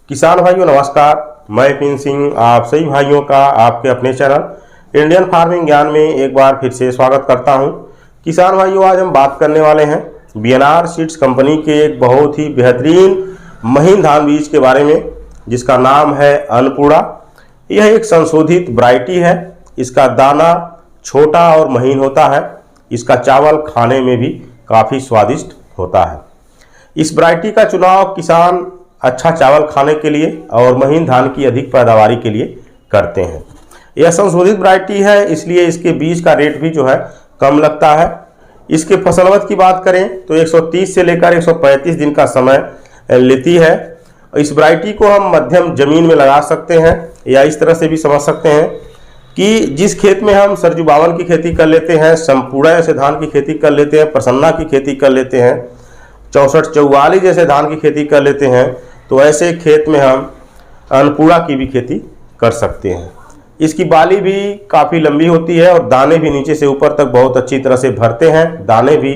किसान भाइयों नमस्कार, मैं विपिन सिंह आप सभी भाइयों का आपके अपने चैनल इंडियन फार्मिंग ज्ञान में एक बार फिर से स्वागत करता हूं। किसान भाइयों, आज हम बात करने वाले हैं बीएनआर सीड्स कंपनी के एक बहुत ही बेहतरीन महीन धान बीज के बारे में, जिसका नाम है अन्नपूर्णा। यह एक संशोधित वैरायटी है। इसका दाना छोटा और महीन होता है। इसका चावल खाने में भी काफ़ी स्वादिष्ट होता है। इस वैरायटी का चुनाव किसान अच्छा चावल खाने के लिए और महीन धान की अधिक पैदावारी के लिए करते हैं। यह संशोधित वैरायटी है, इसलिए इसके बीज का रेट भी जो है कम लगता है। इसके फसलवत की बात करें तो 130 से लेकर 135 दिन का समय लेती है। इस वैरायटी को हम मध्यम जमीन में लगा सकते हैं, या इस तरह से भी समझ सकते हैं कि जिस खेत में हम सरजू बावन की खेती कर लेते हैं, संपूर्ण जैसे धान की खेती कर लेते हैं, प्रसन्ना की खेती कर लेते हैं, 64-44 जैसे धान की खेती कर लेते हैं, तो ऐसे खेत में हम अन्नपूर्णा की भी खेती कर सकते हैं। इसकी बाली भी काफ़ी लंबी होती है और दाने भी नीचे से ऊपर तक बहुत अच्छी तरह से भरते हैं। दाने भी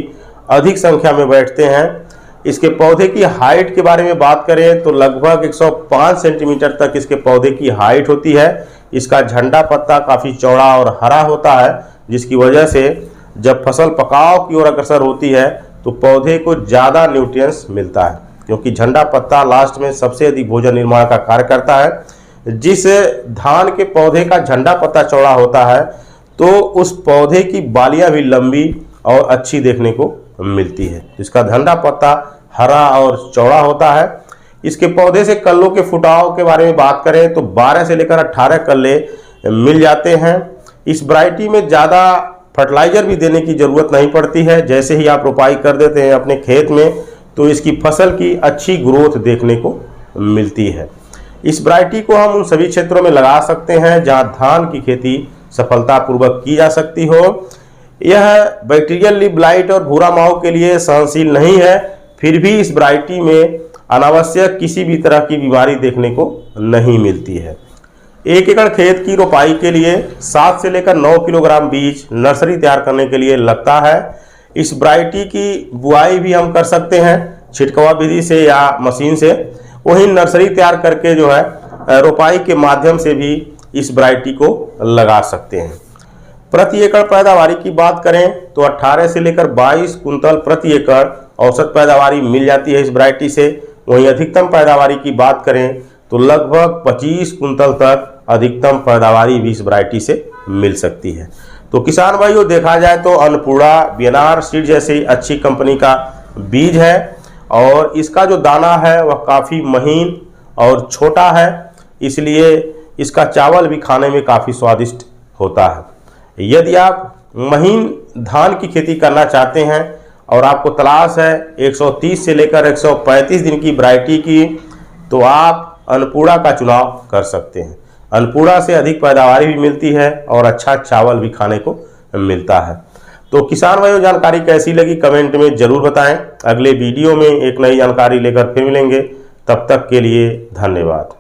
अधिक संख्या में बैठते हैं। इसके पौधे की हाइट के बारे में बात करें तो लगभग 105 सेंटीमीटर तक इसके पौधे की हाइट होती है। इसका झंडा पत्ता काफ़ी चौड़ा और हरा होता है, जिसकी वजह से जब फसल पकाव की ओर अग्रसर होती है तो पौधे को ज़्यादा न्यूट्रिएंट्स मिलता है, क्योंकि झंडा पत्ता लास्ट में सबसे अधिक भोजन निर्माण का कार्य करता है। जिस धान के पौधे का झंडा पत्ता चौड़ा होता है तो उस पौधे की बालियां भी लंबी और अच्छी देखने को मिलती है। इसका झंडा पत्ता हरा और चौड़ा होता है। इसके पौधे से कल्लों के फुटाव के बारे में बात करें तो 12 से लेकर 18 कल्ले मिल जाते हैं। इस वैरायटी में ज़्यादा फर्टिलाइजर भी देने की ज़रूरत नहीं पड़ती है। जैसे ही आप रोपाई कर देते हैं अपने खेत में तो इसकी फसल की अच्छी ग्रोथ देखने को मिलती है। इस वैरायटी को हम उन सभी क्षेत्रों में लगा सकते हैं जहां धान की खेती सफलतापूर्वक की जा सकती हो। यह बैक्टीरियल लीफ ब्लाइट और भूरा माहो के लिए सहनशील नहीं है, फिर भी इस वैरायटी में अनावश्यक किसी भी तरह की बीमारी देखने को नहीं मिलती है। 1 एकड़ खेत की रोपाई के लिए 7 से लेकर 9 किलोग्राम बीज नर्सरी तैयार करने के लिए लगता है। इस वैरायटी की बुआई भी हम कर सकते हैं छिड़काव विधि से या मशीन से। वहीं नर्सरी तैयार करके जो है रोपाई के माध्यम से भी इस वैरायटी को लगा सकते हैं। प्रति एकड़ पैदावारी की बात करें तो 18 से लेकर 22 कुंतल प्रति एकड़ औसत पैदावारी मिल जाती है इस वैरायटी से। वहीं अधिकतम पैदावारी की बात करें तो लगभग 25 कुंतल तक अधिकतम पैदावारी भी इस वैरायटी से मिल सकती है। तो किसान भाइयों, देखा जाए तो अन्नपूर्णा बीएनआर सीड जैसी अच्छी कंपनी का बीज है और इसका जो दाना है वह काफ़ी महीन और छोटा है, इसलिए इसका चावल भी खाने में काफ़ी स्वादिष्ट होता है। यदि आप महीन धान की खेती करना चाहते हैं और आपको तलाश है 130 से लेकर 135 दिन की वैरायटी की, तो आप अन्नपूर्णा का चुनाव कर सकते हैं। अन्नपूर्णा से अधिक पैदावारी भी मिलती है और अच्छा चावल भी खाने को मिलता है। तो किसान भाइयों, जानकारी कैसी लगी कमेंट में ज़रूर बताएं। अगले वीडियो में एक नई जानकारी लेकर फिर मिलेंगे। तब तक के लिए धन्यवाद।